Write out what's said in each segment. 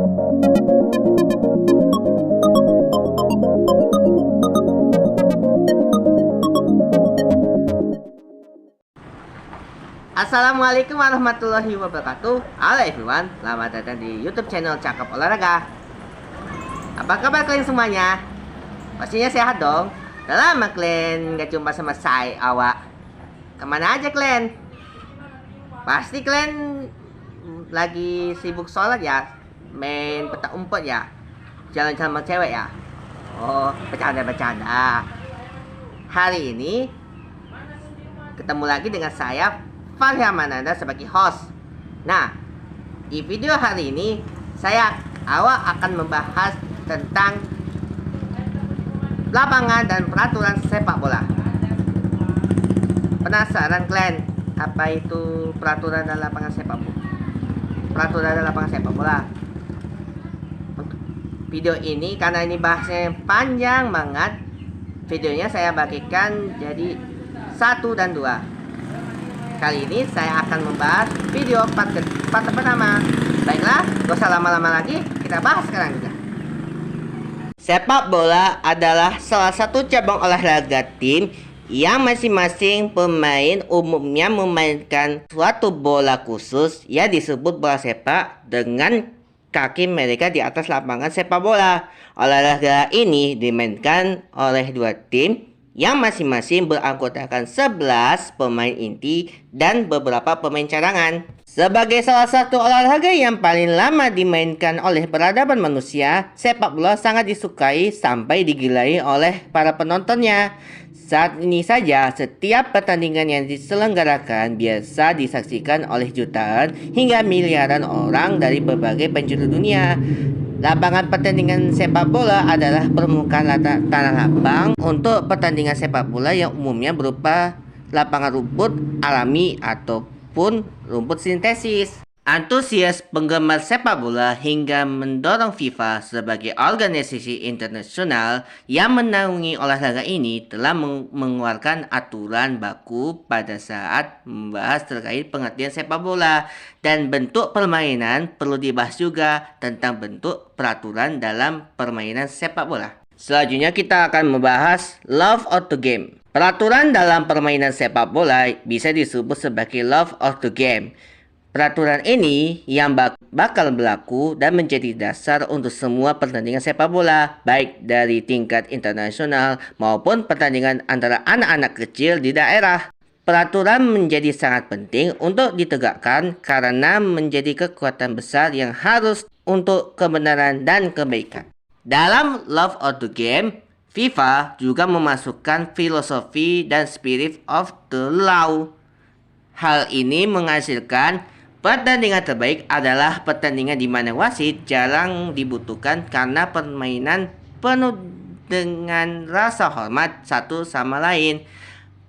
Assalamualaikum warahmatullahi wabarakatuh. Halo everyone, selamat datang di YouTube channel Cakap Olahraga. Apa kabar kalian semuanya? Pastinya sehat dong. Udah lama kalian gak jumpa sama saya, Awak. Kemana aja kalian? Pasti kalian lagi sibuk sholat ya, main petak umpet ya, jalan sama cewek ya. Oh, bercanda-bercanda. Hari ini ketemu lagi dengan saya, Fahri Amananda, sebagai host. Nah, di video hari ini Awak akan membahas tentang lapangan dan peraturan sepak bola. Penasaran kalian apa itu peraturan dan lapangan sepak bola? Peraturan dan lapangan sepak bola. Untuk video ini, karena ini bahasnya panjang banget, videonya saya bagikan jadi 1 dan 2. Kali ini saya akan membahas video part pertama. Baiklah, gak usah lama-lama lagi, kita bahas sekarang juga. Sepak bola adalah salah satu cabang olahraga tim yang masing-masing pemain umumnya memainkan suatu bola khusus yang disebut bola sepak dengan kaki mereka di atas lapangan sepak bola. Olahraga ini dimainkan oleh dua tim yang masing-masing beranggotakan 11 pemain inti dan beberapa pemain cadangan. Sebagai salah satu olahraga yang paling lama dimainkan oleh peradaban manusia, sepak bola sangat disukai sampai digilai oleh para penontonnya. Saat ini saja, setiap pertandingan yang diselenggarakan biasa disaksikan oleh jutaan hingga miliaran orang dari berbagai penjuru dunia. Lapangan pertandingan sepak bola adalah permukaan tanah lapang untuk pertandingan sepak bola yang umumnya berupa lapangan rumput alami ataupun rumput sintesis. Antusias penggemar sepak bola hingga mendorong FIFA sebagai organisasi internasional yang menaungi olahraga ini telah mengeluarkan aturan baku pada saat membahas terkait pengertian sepak bola dan bentuk permainan. Perlu dibahas juga tentang bentuk peraturan dalam permainan sepak bola. Selanjutnya kita akan membahas love of the game. Peraturan dalam permainan sepak bola bisa disebut sebagai love of the game. Peraturan ini yang bakal berlaku dan menjadi dasar untuk semua pertandingan sepak bola, baik dari tingkat internasional maupun pertandingan antara anak-anak kecil di daerah. Peraturan menjadi sangat penting untuk ditegakkan karena menjadi kekuatan besar yang harus untuk kebenaran dan kebaikan. Dalam love of the game, FIFA juga memasukkan filosofi dan spirit of the law. Hal ini menghasilkan pertandingan terbaik adalah pertandingan di mana wasit jarang dibutuhkan karena permainan penuh dengan rasa hormat satu sama lain.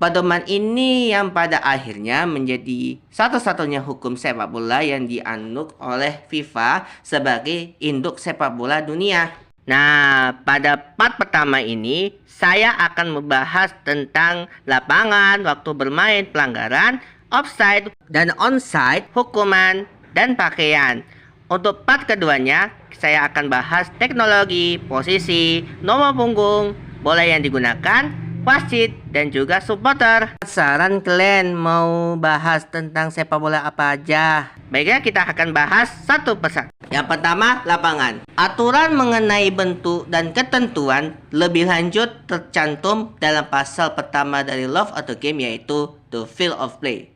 Pedoman ini yang pada akhirnya menjadi satu-satunya hukum sepak bola yang dianut oleh FIFA sebagai induk sepak bola dunia. Nah, pada part pertama ini saya akan membahas tentang lapangan, waktu bermain, pelanggaran, offside dan onside, hukuman, dan pakaian. Untuk part keduanya, saya akan bahas teknologi, posisi, nomor punggung, bola yang digunakan, wasit, dan juga supporter. Saran kalian mau bahas tentang sepak bola apa aja? Baiknya kita akan bahas satu persatu. Yang pertama, lapangan. Aturan mengenai bentuk dan ketentuan lebih lanjut tercantum dalam pasal pertama dari Love of the Game, yaitu the field of play.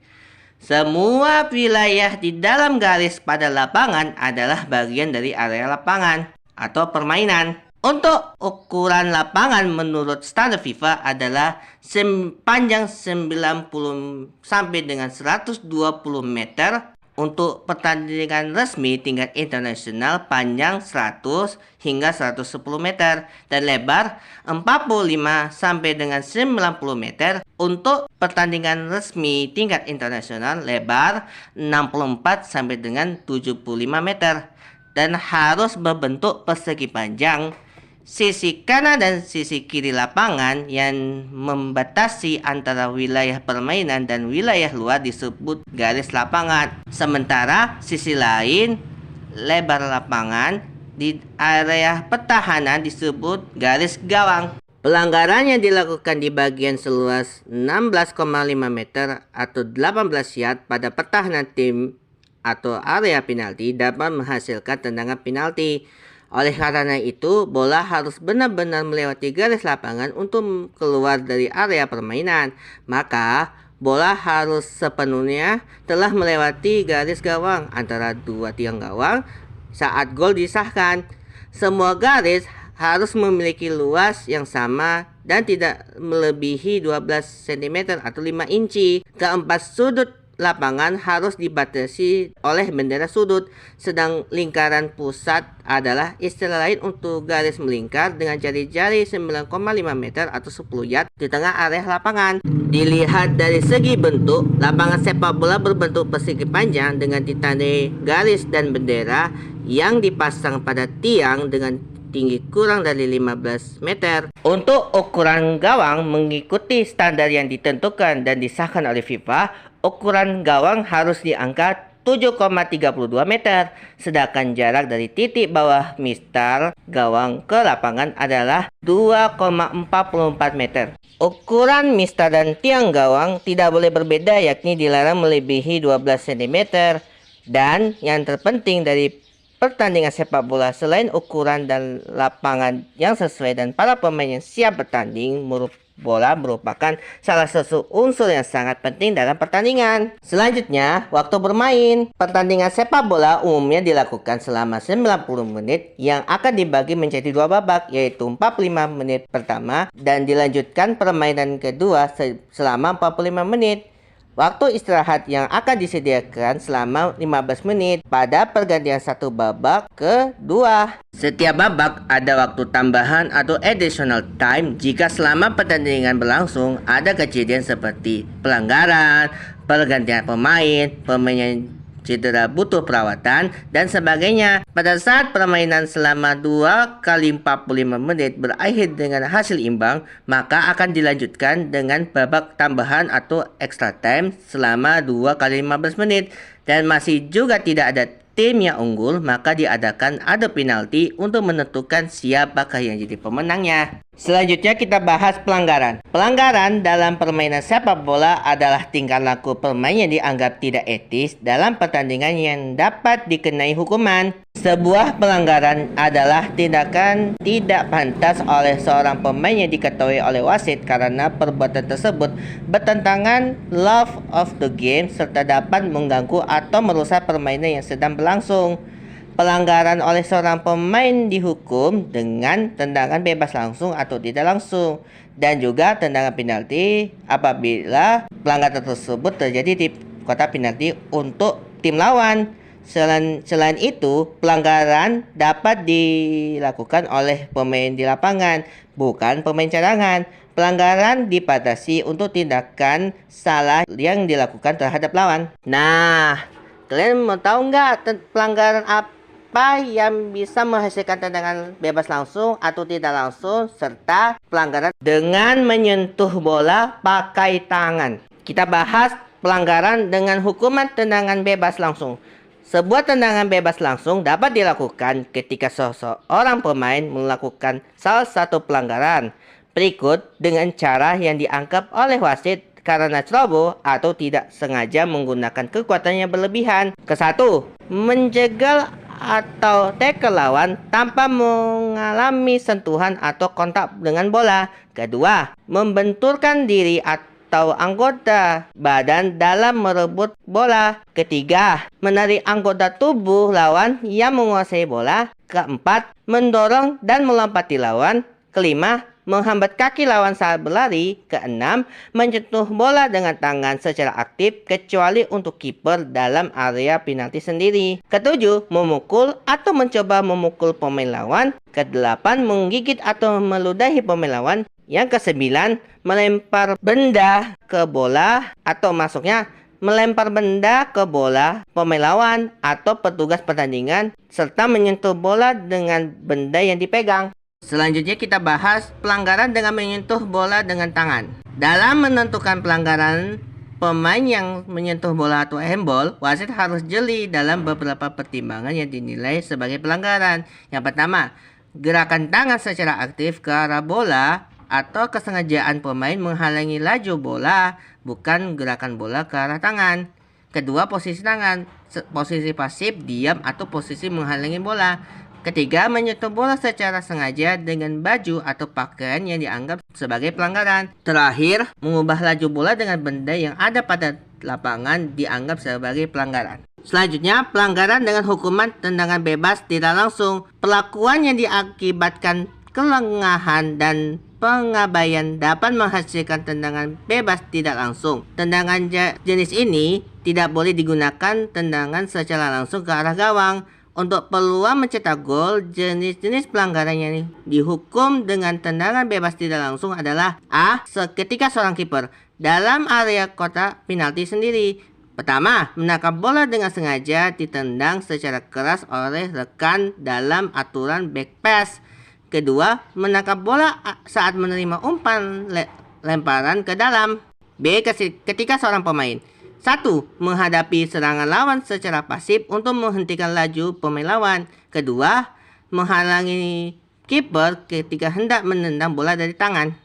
Semua wilayah di dalam garis pada lapangan adalah bagian dari area lapangan atau permainan. Untuk ukuran lapangan menurut standar FIFA adalah panjang 90 sampai dengan 120 meter. Untuk pertandingan resmi tingkat internasional panjang 100 hingga 110 meter dan lebar 45 sampai dengan 90 meter. Untuk pertandingan resmi tingkat internasional lebar 64 sampai dengan 75 meter dan harus berbentuk persegi panjang. Sisi kanan dan sisi kiri lapangan yang membatasi antara wilayah permainan dan wilayah luar disebut garis lapangan. Sementara sisi lain lebar lapangan di area pertahanan disebut garis gawang. Pelanggaran yang dilakukan di bagian seluas 16,5 meter atau 18 yard pada pertahanan tim atau area penalti dapat menghasilkan tendangan penalti. Oleh karena itu, bola harus benar-benar melewati garis lapangan untuk keluar dari area permainan. Maka, bola harus sepenuhnya telah melewati garis gawang antara dua tiang gawang saat gol disahkan. Semua garis harus memiliki luas yang sama dan tidak melebihi 12 cm atau 5 inci. Keempat sudut lapangan harus dibatasi oleh bendera sudut, sedang lingkaran pusat adalah istilah lain untuk garis melingkar dengan jari-jari 9,5 meter atau 10 yard di tengah area lapangan. Dilihat dari segi bentuk, lapangan sepak bola berbentuk persegi panjang dengan ditandai garis dan bendera yang dipasang pada tiang dengan tinggi kurang dari 15 meter. Untuk ukuran gawang mengikuti standar yang ditentukan dan disahkan oleh FIFA, ukuran gawang harus di angka 7,32 meter, sedangkan jarak dari titik bawah mistar gawang ke lapangan adalah 2,44 meter. Ukuran mistar dan tiang gawang tidak boleh berbeda, yakni dilarang melebihi 12 cm. Dan yang terpenting dari pertandingan sepak bola, selain ukuran dan lapangan yang sesuai dan para pemain yang siap bertanding, bola merupakan salah satu unsur yang sangat penting dalam pertandingan. Selanjutnya, waktu bermain. Pertandingan sepak bola umumnya dilakukan selama 90 menit yang akan dibagi menjadi dua babak, yaitu 45 menit pertama dan dilanjutkan permainan kedua selama 45 menit. Waktu istirahat yang akan disediakan selama 15 menit pada pergantian satu babak kedua. Setiap babak ada waktu tambahan atau additional time jika selama pertandingan berlangsung ada kejadian seperti pelanggaran, pergantian pemain yang cedera butuh perawatan, dan sebagainya. Pada saat permainan selama 2 kali 45 menit berakhir dengan hasil imbang, maka akan dilanjutkan dengan babak tambahan atau extra time selama 2 kali 15 menit. Dan masih juga tidak ada tim yang unggul, maka diadakan adu penalti untuk menentukan siapakah yang jadi pemenangnya. Selanjutnya kita bahas pelanggaran. Pelanggaran dalam permainan sepak bola adalah tingkah laku pemain yang dianggap tidak etis dalam pertandingan yang dapat dikenai hukuman. Sebuah pelanggaran adalah tindakan tidak pantas oleh seorang pemain yang diketahui oleh wasit karena perbuatan tersebut bertentangan love of the game serta dapat mengganggu atau merusak permainan yang sedang berlangsung. Pelanggaran oleh seorang pemain dihukum dengan tendangan bebas langsung atau tidak langsung, dan juga tendangan penalti apabila pelanggaran tersebut terjadi di kotak penalti untuk tim lawan. Selain itu, pelanggaran dapat dilakukan oleh pemain di lapangan, bukan pemain cadangan. Pelanggaran dibatasi untuk tindakan salah yang dilakukan terhadap lawan. Nah, kalian mau tahu nggak pelanggaran apa yang bisa menghasilkan tendangan bebas langsung atau tidak langsung, serta pelanggaran dengan menyentuh bola pakai tangan? Kita bahas pelanggaran dengan hukuman tendangan bebas langsung. Sebuah tendangan bebas langsung dapat dilakukan ketika seseorang pemain melakukan salah satu pelanggaran berikut dengan cara yang dianggap oleh wasit karena ceroboh atau tidak sengaja menggunakan kekuatan yang berlebihan. Ke-1, menjegal atau tackle lawan tanpa mengalami sentuhan atau kontak dengan bola. Kedua, membenturkan diri atau anggota badan dalam merebut bola. Ketiga, menarik anggota tubuh lawan yang menguasai bola. Keempat, mendorong dan melompati lawan. Kelima, menghambat kaki lawan saat berlari. Keenam, menyentuh bola dengan tangan secara aktif kecuali untuk kiper dalam area penalti sendiri. Ketujuh, memukul atau mencoba memukul pemain lawan. Kedelapan, menggigit atau meludahi pemain lawan. Yang kesembilan, melempar benda ke bola atau masuknya melempar benda ke bola pemain lawan atau petugas pertandingan serta menyentuh bola dengan benda yang dipegang. Selanjutnya kita bahas pelanggaran dengan menyentuh bola dengan tangan. Dalam menentukan pelanggaran pemain yang menyentuh bola atau handball, wasit harus jeli dalam beberapa pertimbangan yang dinilai sebagai pelanggaran. Yang pertama, gerakan tangan secara aktif ke arah bola atau kesengajaan pemain menghalangi laju bola, bukan gerakan bola ke arah tangan. Kedua, posisi tangan, posisi pasif, diam, atau posisi menghalangi bola. Ketiga, menyentuh bola secara sengaja dengan baju atau pakaian yang dianggap sebagai pelanggaran. Terakhir, mengubah laju bola dengan benda yang ada pada lapangan dianggap sebagai pelanggaran. Selanjutnya, pelanggaran dengan hukuman tendangan bebas tidak langsung. Perlakuan yang diakibatkan kelengahan dan pengabaian dapat menghasilkan tendangan bebas tidak langsung. Tendangan jenis ini tidak boleh digunakan tendangan secara langsung ke arah gawang. Untuk peluang mencetak gol, jenis-jenis pelanggaran yang dihukum dengan tendangan bebas tidak langsung adalah A. Ketika seorang kiper dalam area kotak penalti sendiri. Pertama, menangkap bola dengan sengaja ditendang secara keras oleh rekan dalam aturan back pass. Kedua, menangkap bola saat menerima umpan lemparan ke dalam. B. Ketika seorang pemain 1. Menghadapi serangan lawan secara pasif untuk menghentikan laju pemain lawan. Kedua, menghalangi kiper ketika hendak menendang bola dari tangan.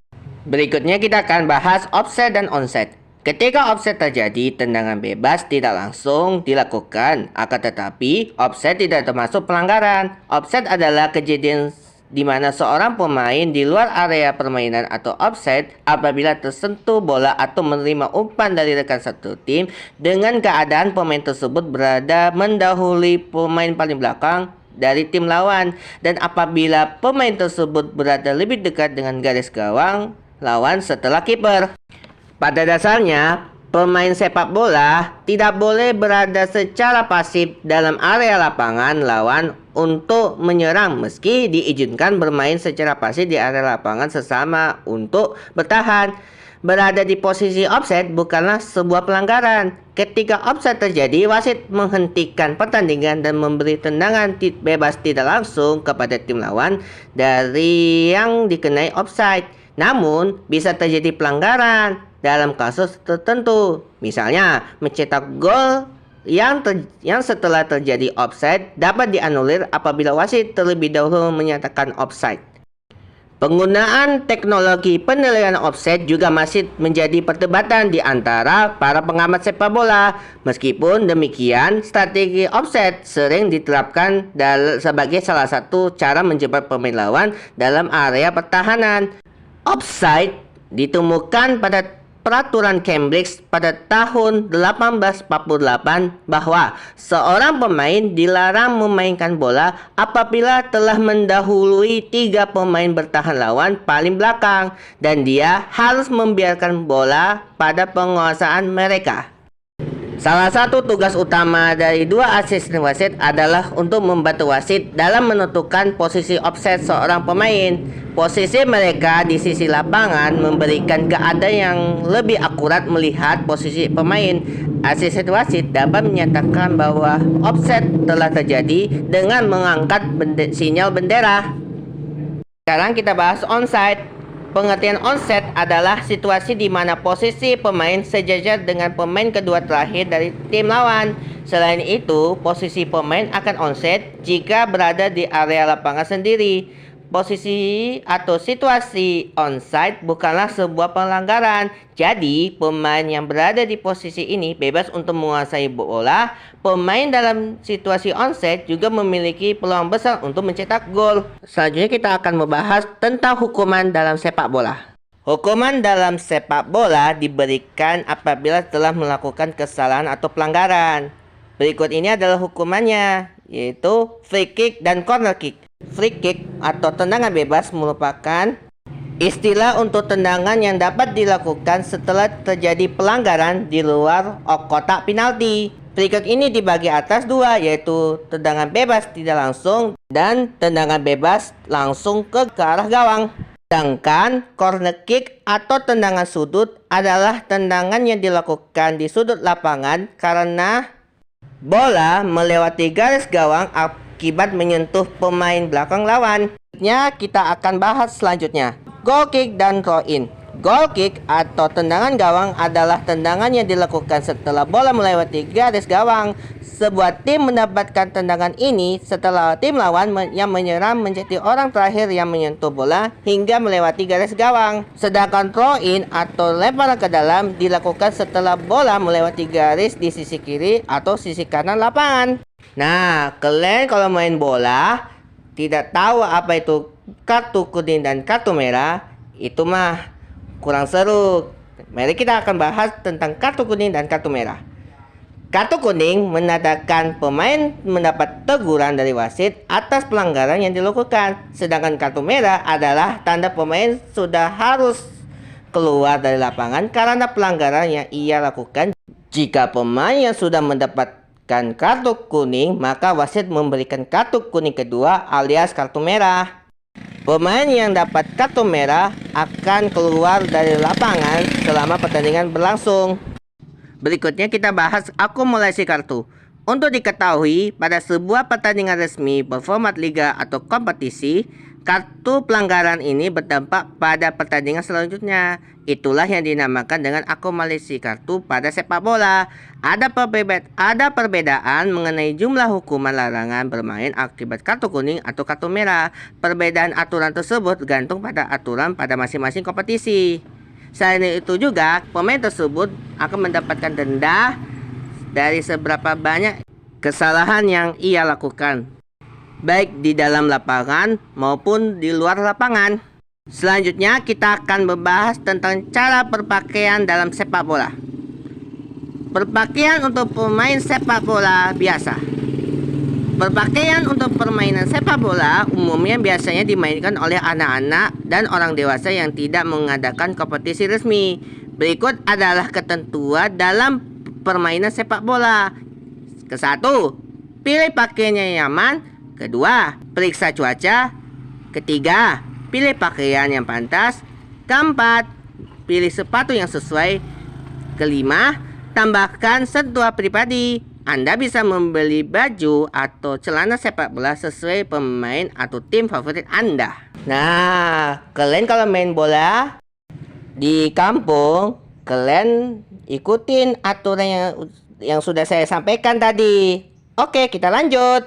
Berikutnya kita akan bahas offside dan onside. Ketika offside terjadi, tendangan bebas tidak langsung dilakukan. Akan tetapi, offside tidak termasuk pelanggaran. Offside adalah kejadian di mana seorang pemain di luar area permainan atau offside apabila tersentuh bola atau menerima umpan dari rekan satu tim dengan keadaan pemain tersebut berada mendahului pemain paling belakang dari tim lawan, dan apabila pemain tersebut berada lebih dekat dengan garis gawang lawan setelah kiper. Pada dasarnya, pemain sepak bola tidak boleh berada secara pasif dalam area lapangan lawan untuk menyerang, meski diizinkan bermain secara pasif di area lapangan sesama untuk bertahan. Berada di posisi offside bukanlah sebuah pelanggaran. Ketika offside terjadi, wasit menghentikan pertandingan dan memberi tendangan bebas tidak langsung kepada tim lawan dari yang dikenai offside. Namun, bisa terjadi pelanggaran dalam kasus tertentu, misalnya mencetak gol yang setelah terjadi offside dapat dianulir apabila wasit terlebih dahulu menyatakan offside. Penggunaan teknologi penilaian offside juga masih menjadi perdebatan di antara para pengamat sepak bola. Meskipun demikian, strategi offside sering diterapkan sebagai salah satu cara menjebak pemain lawan dalam area pertahanan. Offside ditemukan pada peraturan Cambridge pada tahun 1848 bahwa seorang pemain dilarang memainkan bola apabila telah mendahului 3 pemain bertahan lawan paling belakang, dan dia harus membiarkan bola pada penguasaan mereka. Salah satu tugas utama dari 2 asisten wasit adalah untuk membantu wasit dalam menentukan posisi offside seorang pemain. Posisi mereka di sisi lapangan memberikan keadaan yang lebih akurat melihat posisi pemain. Asisten wasit dapat menyatakan bahwa offside telah terjadi dengan mengangkat sinyal bendera. Sekarang kita bahas onside. Pengertian onside adalah situasi di mana posisi pemain sejajar dengan pemain kedua terakhir dari tim lawan. Selain itu, posisi pemain akan onside jika berada di area lapangan sendiri. Posisi atau situasi onside bukanlah sebuah pelanggaran. Jadi, pemain yang berada di posisi ini bebas untuk menguasai bola. Pemain dalam situasi onside juga memiliki peluang besar untuk mencetak gol. Selanjutnya kita akan membahas tentang hukuman dalam sepak bola. Hukuman dalam sepak bola diberikan apabila telah melakukan kesalahan atau pelanggaran. Berikut ini adalah hukumannya, yaitu free kick dan corner kick. Free kick atau tendangan bebas merupakan istilah untuk tendangan yang dapat dilakukan setelah terjadi pelanggaran di luar kotak penalti. Free kick ini dibagi atas 2, yaitu tendangan bebas tidak langsung dan tendangan bebas langsung ke arah gawang. Sedangkan corner kick atau tendangan sudut adalah tendangan yang dilakukan di sudut lapangan karena bola melewati garis gawang akibat menyentuh pemain belakang lawan. Selanjutnya kita akan bahas selanjutnya goal kick dan throw in. Goal kick atau tendangan gawang adalah tendangan yang dilakukan setelah bola melewati garis gawang. Sebuah tim mendapatkan tendangan ini setelah tim lawan yang menyerang menjadi orang terakhir yang menyentuh bola hingga melewati garis gawang. Sedangkan throw in atau lemparan ke dalam dilakukan setelah bola melewati garis di sisi kiri atau sisi kanan lapangan. Nah, kalian kalau main bola tidak tahu apa itu kartu kuning dan kartu merah, itu mah kurang seru. Mari kita akan bahas tentang kartu kuning dan kartu merah. Kartu kuning menandakan pemain mendapat teguran dari wasit atas pelanggaran yang dilakukan. Sedangkan kartu merah adalah tanda pemain sudah harus keluar dari lapangan karena pelanggaran yang ia lakukan. Jika pemain yang sudah mendapatkan kartu kuning, maka wasit memberikan kartu kuning kedua alias kartu merah. Pemain yang dapat kartu merah akan keluar dari lapangan selama pertandingan berlangsung. Berikutnya kita bahas akumulasi kartu. Untuk diketahui, pada sebuah pertandingan resmi berformat liga atau kompetisi, kartu pelanggaran ini berdampak pada pertandingan selanjutnya. Itulah yang dinamakan dengan akumulasi kartu pada sepak bola. Ada perbedaan mengenai jumlah hukuman larangan bermain akibat kartu kuning atau kartu merah. Perbedaan aturan tersebut tergantung pada aturan pada masing-masing kompetisi. Selain itu juga, pemain tersebut akan mendapatkan denda dari seberapa banyak kesalahan yang ia lakukan, baik di dalam lapangan maupun di luar lapangan. Selanjutnya kita akan membahas tentang cara berpakaian dalam sepak bola. Berpakaian untuk pemain sepak bola biasa. Berpakaian untuk permainan sepak bola umumnya biasanya dimainkan oleh anak-anak dan orang dewasa yang tidak mengadakan kompetisi resmi. Berikut adalah ketentuan dalam permainan sepak bola. Kesatu, pilih pakaian yang nyaman. Kedua, periksa cuaca. Ketiga, pilih pakaian yang pantas. Keempat, pilih sepatu yang sesuai. Kelima, tambahkan sentuhan pribadi. Anda bisa membeli baju atau celana sepak bola sesuai pemain atau tim favorit Anda. Nah, kalian kalau main bola di kampung, kalian ikutin aturan yang sudah saya sampaikan tadi. Oke, kita lanjut.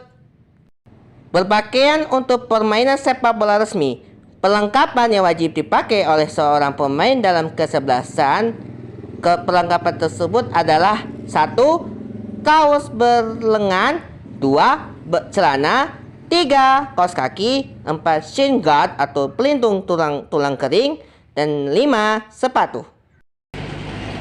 Berpakaian untuk permainan sepak bola resmi. Perlengkapan yang wajib dipakai oleh seorang pemain dalam kesebelasan. Perlengkapan tersebut adalah 1. Kaos berlengan. 2. Celana. 3. Kaos kaki. 4. Shin guard atau pelindung tulang kering. Dan 5. Sepatu.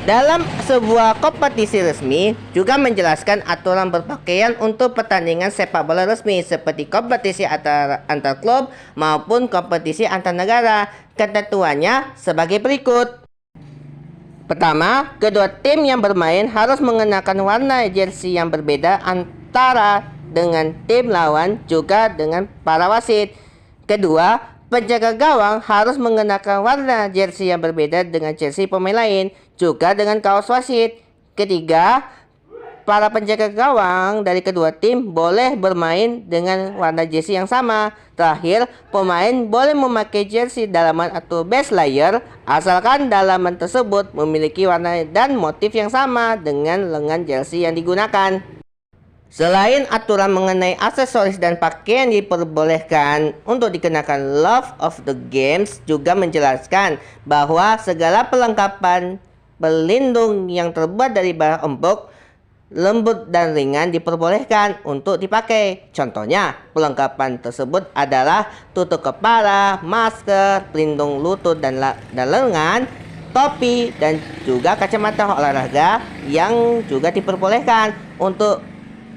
Dalam sebuah kompetisi resmi juga menjelaskan aturan berpakaian untuk pertandingan sepak bola resmi seperti kompetisi antar klub maupun kompetisi antar negara. Ketentuannya sebagai berikut. Pertama, kedua tim yang bermain harus mengenakan warna jersey yang berbeda antara dengan tim lawan juga dengan para wasit. Kedua, penjaga gawang harus mengenakan warna jersey yang berbeda dengan jersey pemain lain, juga dengan kaos wasit. Ketiga, para penjaga gawang dari kedua tim boleh bermain dengan warna jersey yang sama. Terakhir, pemain boleh memakai jersey dalaman atau base layer asalkan dalaman tersebut memiliki warna dan motif yang sama dengan lengan jersey yang digunakan. Selain aturan mengenai aksesoris dan pakaian diperbolehkan untuk dikenakan, Love of the Games juga menjelaskan bahwa segala perlengkapan pelindung yang terbuat dari bahan empuk, lembut dan ringan diperbolehkan untuk dipakai. Contohnya, perlengkapan tersebut adalah tutup kepala, masker, pelindung lutut dan lengan, topi, dan juga kacamata olahraga yang juga diperbolehkan untuk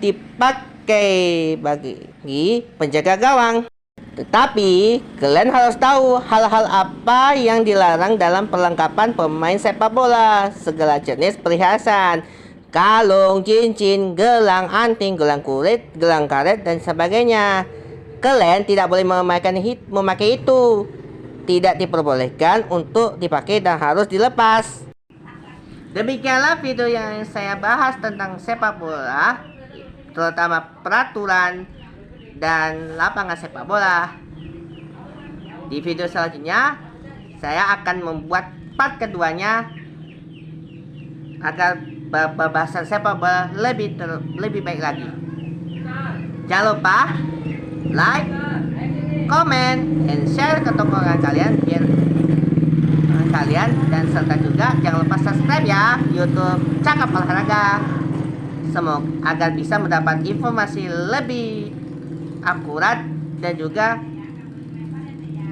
dipakai bagi penjaga gawang. Tetapi, kalian harus tahu hal-hal apa yang dilarang dalam perlengkapan pemain sepak bola. Segala jenis perhiasan, kalung, cincin, gelang, anting, gelang kulit, gelang karet, dan sebagainya. Kalian tidak boleh memakai itu. Tidak diperbolehkan untuk dipakai dan harus dilepas. Demikianlah video yang saya bahas tentang sepak bola, terutama peraturan dan lapangan sepak bola. Di video selanjutnya, saya akan membuat part keduanya agar pembahasan sepak bola lebih baik lagi. Jangan lupa like, comment, and share ke tongkrongan kalian biar kalian, dan serta juga jangan lupa subscribe ya YouTube Cakap Olahraga, semoga agar bisa mendapat informasi lebih akurat dan juga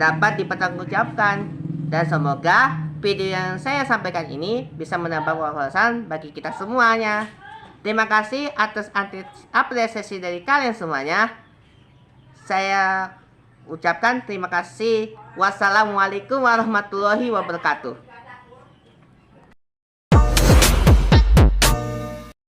dapat dipertanggungjawabkan. Dan semoga video yang saya sampaikan ini bisa menambah wawasan bagi kita semuanya. Terima kasih atas apresiasi dari kalian semuanya. Saya ucapkan terima kasih. Wassalamualaikum warahmatullahi wabarakatuh.